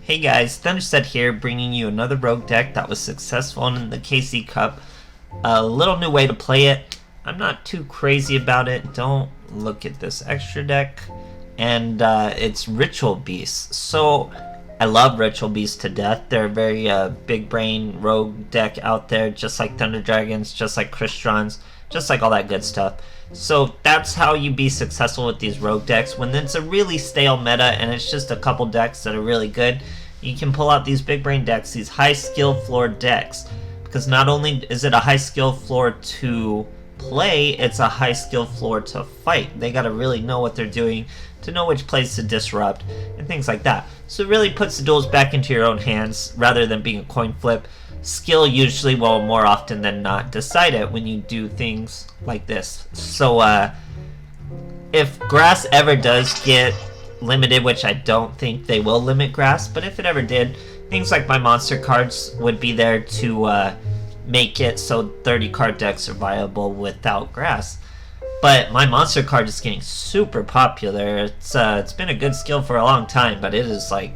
Hey guys, Thunderset here, bringing you another rogue deck that was successful in the KC Cup. A little new way to play it. I'm not too crazy about it. Don't look at this extra deck. And it's Ritual Beasts. So I love Ritual Beasts to death. They're a very big brain rogue deck out there, just like Thunder Dragons, just like Crystons, just like all that good stuff. So that's how you be successful with these rogue decks. When it's a really stale meta and it's just a couple decks that are really good, you can pull out these big brain decks, these high skill floor decks. Because not only is it a high skill floor to play, it's a high skill floor to fight. They gotta really know what they're doing to know which plays to disrupt and things like that. So it really puts the duels back into your own hands rather than being a coin flip. Skill usually will more often than not decide it when you do things like this. So if grass ever does get limited, which I don't think they will limit grass, but if it ever did, things like my monster cards would be there to make it so 30 card decks are viable without grass. But my monster card is getting super popular. It's been a good skill for a long time, but it is like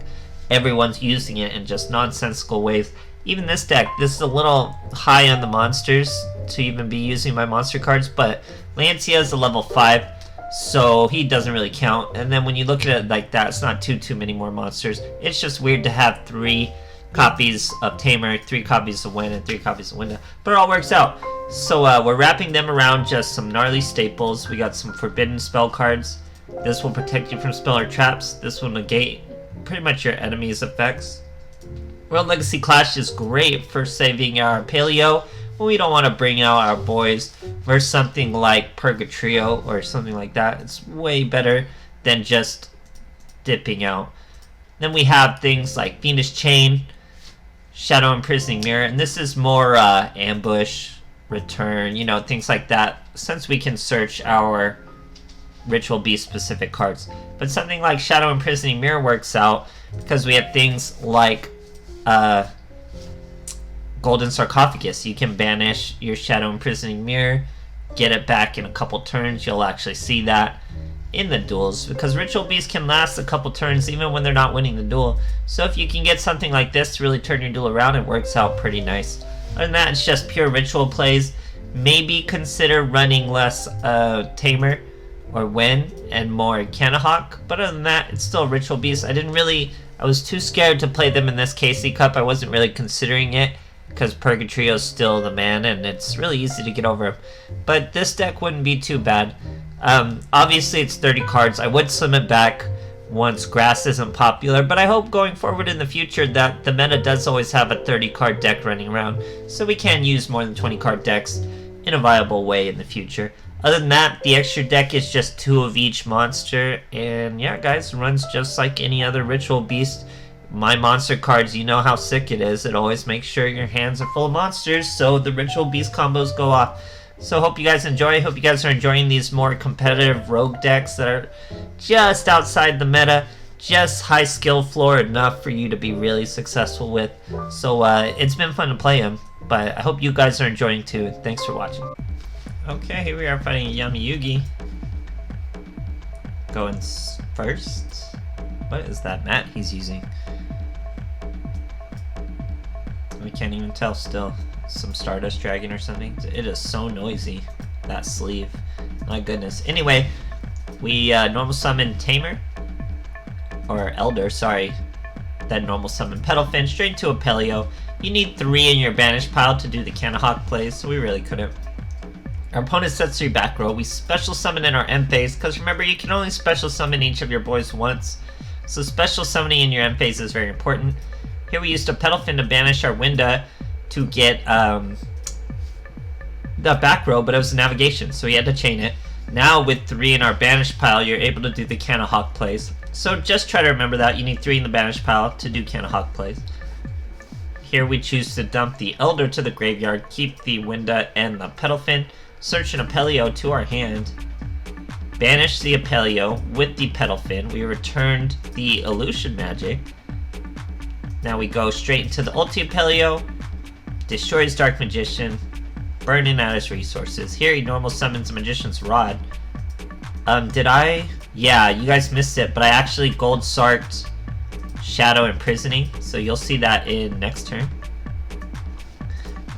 everyone's using it in just nonsensical ways. Even this deck, this is a little high on the monsters to even be using my monster cards, but Lancia is a level 5, so he doesn't really count. And then when you look at it like that, it's not too many more monsters. It's just weird to have 3 copies of Tamer, 3 copies of Wen, and 3 copies of Winda, but it all works out. So we're wrapping them around just some gnarly staples. We got some forbidden spell cards. This will protect you from spell or traps. This will negate pretty much your enemy's effects. World Legacy Clash is great for saving our Paleo when we don't want to bring out our boys versus something like Purgatrio or something like that. It's way better than just dipping out. Then we have things like Fiendish Chain, Shadow Imprisoning Mirror, and this is more ambush, return, you know, things like that, since we can search our Ritual Beast specific cards. But something like Shadow Imprisoning Mirror works out because we have things like Golden Sarcophagus. You can banish your Shadow Imprisoning Mirror, get it back in a couple turns. You'll actually see that in the duels, because Ritual Beasts can last a couple turns even when they're not winning the duel. So if you can get something like this to really turn your duel around, it works out pretty nice. Other than that, it's just pure ritual plays. Maybe consider running less Tamer or Wen and more Canahawk, but other than that, it's still Ritual Beast. I was too scared to play them in this KC Cup. I wasn't really considering it because Purgatrio's still the man and it's really easy to get over him. But this deck wouldn't be too bad. Obviously it's 30 cards. I would slim it back once grass isn't popular, but I hope going forward in the future that the meta does always have a 30 card deck running around, so we can use more than 20 card decks in a viable way in the future. Other than that, the extra deck is just 2 of each monster, and yeah guys, it runs just like any other Ritual Beast. My monster cards, you know how sick it is. It always makes sure your hands are full of monsters, so the Ritual Beast combos go off. So hope you guys enjoy. Hope you guys are enjoying these more competitive rogue decks that are just outside the meta, just high skill floor enough for you to be really successful with. So it's been fun to play them, but I hope you guys are enjoying too. Thanks for watching. Okay, here we are fighting a Yami Yugi. Going first. What is that mat he's using? We can't even tell still. Some Stardust Dragon or something. It is so noisy, that sleeve. My goodness. Anyway, we normal summon Tamer. Or Elder, sorry. Then normal summon Petalfin straight to a Pelio. You need 3 in your banish pile to do the Canahawk plays, so we really couldn't. Our opponent sets 3 back row. We special summon in our end phase, because remember, you can only special summon each of your boys once. So special summoning in your end phase is very important. Here we used a Petalfin to banish our Winda to get the back row, but it was a navigation, so we had to chain it. Now with 3 in our banish pile, you're able to do the Canahawk plays. So just try to remember that. You need 3 in the banish pile to do Canahawk plays. Here we choose to dump the Elder to the graveyard, keep the Winda and the Petalfin, search an Apelio to our hand, banish the Apelio with the Petalfin. We returned the Illusion Magic. Now we go straight into the Ulti Apelio, destroys Dark Magician, burning out his resources. Here he normal summons Magician's Rod. Yeah, you guys missed it, but I actually gold sarked Shadow Imprisoning, so you'll see that in next turn.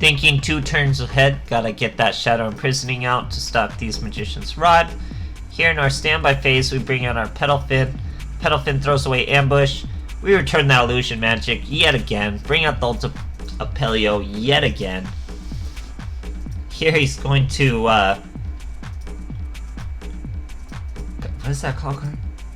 Thinking 2 turns ahead, gotta get that Shadow Imprisoning out to stop these Magician's Rod. Here in our standby phase, we bring out our Petal Fin. Petal Fin throws away Ambush. We return that Illusion Magic yet again. Bring out the Ulti Apelio yet again. Here he's going to, what is that called?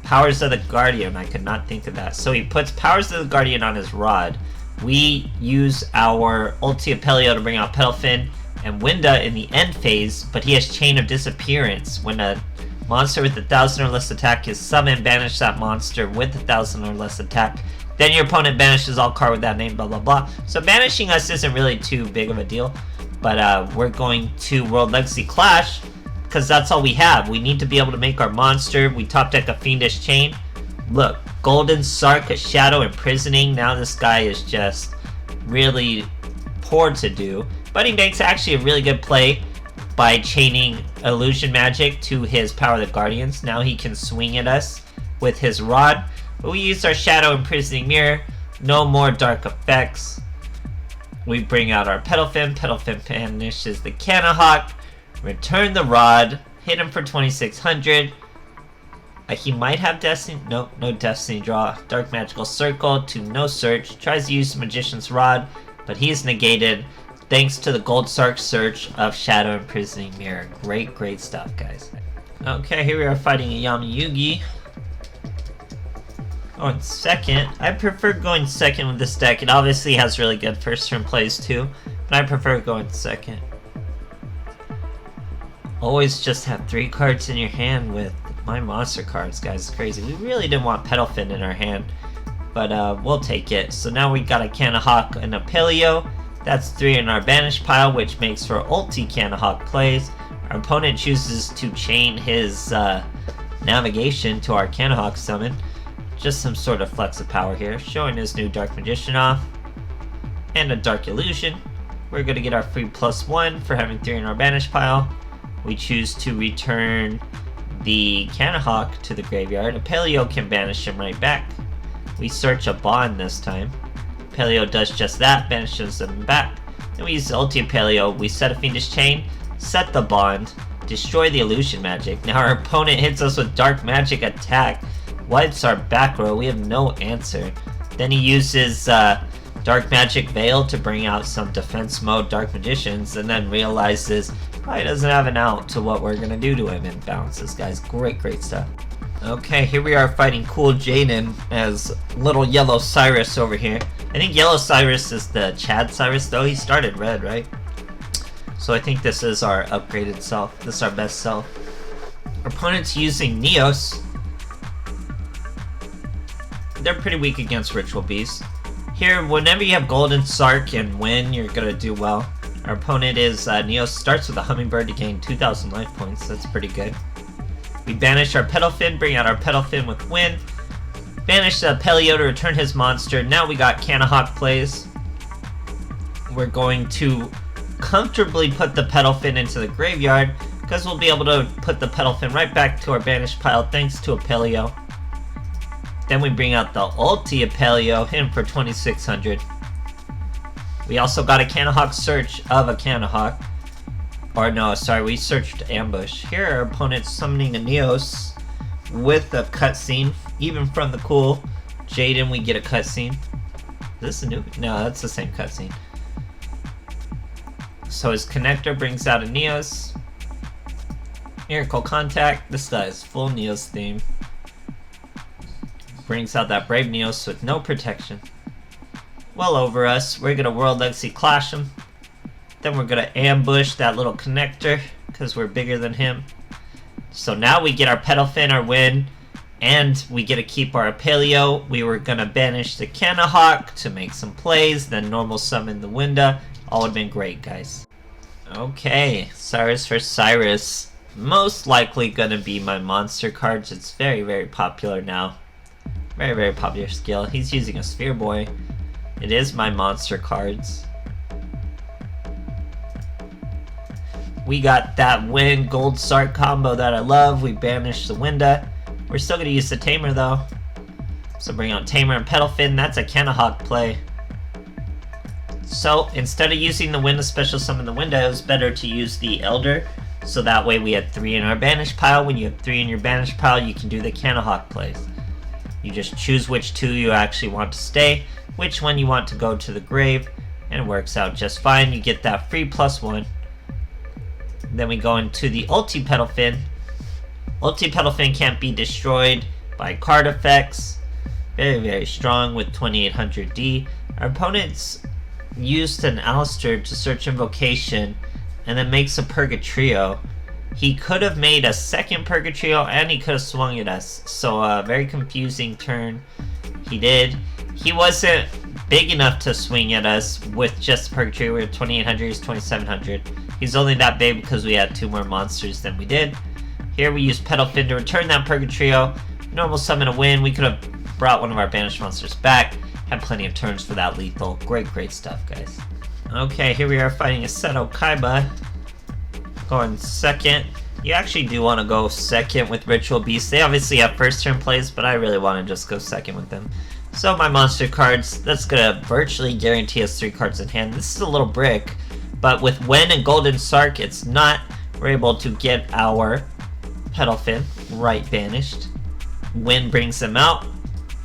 Powers of the Guardian. I could not think of that. So he puts Powers of the Guardian on his Rod. We use our Ulti Apelio to bring out Petal Fin and Winda in the end phase, but he has Chain of Disappearance. When a monster with 1,000 or less attack is summoned, banish that monster with 1,000 or less attack. Then your opponent banishes all card with that name, blah blah blah. So banishing us isn't really too big of a deal, but we're going to World Legacy Clash because that's all we have. We need to be able to make our monster. We top deck a Fiendish Chain. Look, Golden Sark, a Shadow Imprisoning. Now this guy is just really poor to do, but he makes actually a really good play by chaining Illusion Magic to his Power of the Guardians. Now he can swing at us with his Rod. But we use our Shadow Imprisoning Mirror. No more dark effects. We bring out our Petal Fin. Petal Fin banishes the Cannahawk. Return the Rod. Hit him for 2,600. He might have Destiny. Nope, no Destiny draw. Dark Magical Circle to no search. Tries to use Magician's Rod, but he's negated thanks to the Gold Sark search of Shadow Imprisoning Mirror. Great, great stuff, guys. Okay, here we are fighting a Yami-Yugi. Going second. I prefer going second with this deck. It obviously has really good first turn plays too, but I prefer going second. Always just have 3 cards in your hand with my monster cards, guys. It's crazy. We really didn't want Petal Fin in our hand, but we'll take it. So now we got a Cannahawk and a Apelio. That's 3 in our banish pile, which makes for ulti Cannahawk plays. Our opponent chooses to chain his navigation to our Cannahawk summon. Just some sort of flex of power here, showing his new Dark Magician off. And a Dark Illusion. We're going to get our free +1 for having 3 in our banish pile. We choose to return the Cannahawk to the graveyard. Apelio can banish him right back. We search a bond this time. Apelio does just that, banishes them back. Then we use the ulti Apelio. We set a Fiendish Chain, set the bond, destroy the Illusion Magic. Now our opponent hits us with Dark Magic attack, wipes our back row. We have no answer. Then he uses Dark Magic Veil to bring out some defense mode Dark Magicians, and then realizes probably doesn't have an out to what we're gonna do to him and bounces, guys. Great, great stuff. Okay, here we are fighting Cool Jaden as little Yellow Cyrus over here. I think Yellow Cyrus is the Chad Cyrus, though. He started red, right? So I think this is our upgraded self. This is our best self. Our opponent's using Neos. They're pretty weak against Ritual Beast. Here, whenever you have Golden Sark and win, you're gonna do well. Our opponent is Neos, starts with a Hummingbird to gain 2,000 life points. That's pretty good. We banish our Petal Fin, bring out our Petal Fin with win. Banish the Apelio to return his monster. Now we got Cannahawk plays. We're going to comfortably put the Petal Fin into the graveyard because we'll be able to put the Petal Fin right back to our banished pile thanks to Apelio. Then we bring out the ulti Apelio, hit him for 2,600. We also got a Cannahawk search of a Cannahawk. Or no, sorry, we searched Ambush. Here our opponent's summoning a Neos with a cutscene. Even from the cool Jaden, we get a cutscene. Is this a new? No, that's the same cutscene. So his connector brings out a Neos. Miracle Contact. This guy is full Neos theme. Brings out that Brave Neos with no protection. Well over us. We're gonna World Legacy Clash him. Then we're gonna ambush that little connector because we're bigger than him. So now we get our Petal Fin, our win, and we get to keep our Apelio. We were gonna banish the Cannahawk to make some plays, then normal summon the Winda. All would have been great, guys. Okay, Cyrus for Cyrus. Most likely gonna be my monster cards. It's very, very popular now. Very, very popular skill. He's using a Sphere Boy. It is my monster cards. We got that win Gold Sark combo that I love. We banished the Winda. We're still gonna use the Tamer though. So bring out Tamer and Petalfin. That's a Cannahawk play. So instead of using the Wind to special summon the Wind, it was better to use the Elder. So that way we had 3 in our banish pile. When you have 3 in your banish pile, you can do the Cannahawk plays. You just choose which 2 you actually want to stay, which one you want to go to the grave, and it works out just fine. You get that free +1. Then we go into the Ulti Petalfin. Ulti Petalfin can't be destroyed by card effects. Very, very strong with 2800 D. Our opponents used an Alistair to search Invocation and then makes a Purgatrio. He could have made a second Purgatrio and he could have swung at us. So a very confusing turn he did. He wasn't big enough to swing at us with just Purgatrio. We were 2800, he's 2700. He's only that big because we had 2 more monsters than we did. Here we use Petalfin to return that Purgatrio. Normal summon a win. We could have brought one of our banished monsters back. Had plenty of turns for that lethal. Great stuff, guys. Okay, here we are fighting a Seto Kaiba. Going second. You actually do want to go second with Ritual Beast. They obviously have first turn plays, but I really want to just go second with them. So my monster cards, that's going to virtually guarantee us 3 cards in hand. This is a little brick, but with Wen and Golden Sark, it's not. We're able to get our Petalfin right banished. Wen brings them out.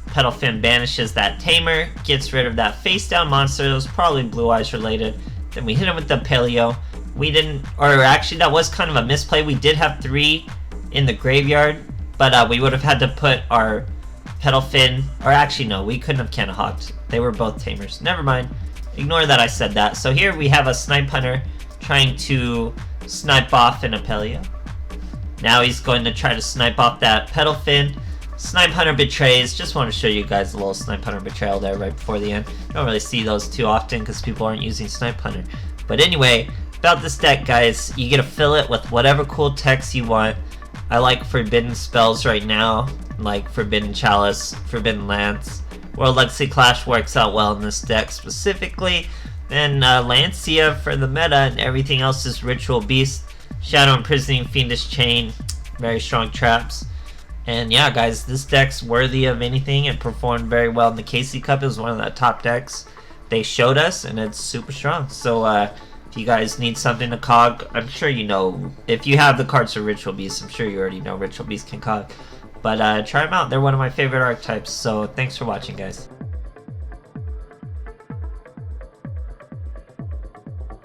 Petalfin banishes that Tamer, gets rid of that face down monster. It was probably Blue Eyes related. Then we hit him with the Paleo. We didn't, or actually that was kind of a misplay. We did have 3 in the graveyard, but we would have had to put our Petalfin, or actually no, we couldn't have Cannahawked. They were both Tamers. Never mind. Ignore that I said that. So here we have a Snipe Hunter trying to snipe off an Apelio. Now he's going to try to snipe off that Petalfin. Snipe Hunter betrays. Just want to show you guys a little Snipe Hunter betrayal there right before the end. Don't really see those too often because people aren't using Snipe Hunter. But anyway, about this deck, guys, you get to fill it with whatever cool text you want. I like forbidden spells right now, like Forbidden Chalice, Forbidden Lance. World Legacy Clash works out well in this deck specifically. Then Lancia for the meta, and everything else is Ritual Beast. Shadow Imprisoning, Fiendish Chain, very strong traps. And yeah, guys, this deck's worthy of anything. It performed very well in the KC Cup. It was one of the top decks they showed us, and it's super strong. So if you guys need something to cog, I'm sure you know. If you have the cards for Ritual Beast, I'm sure you already know Ritual Beast can cog. But try them out. They're one of my favorite archetypes. So thanks for watching, guys.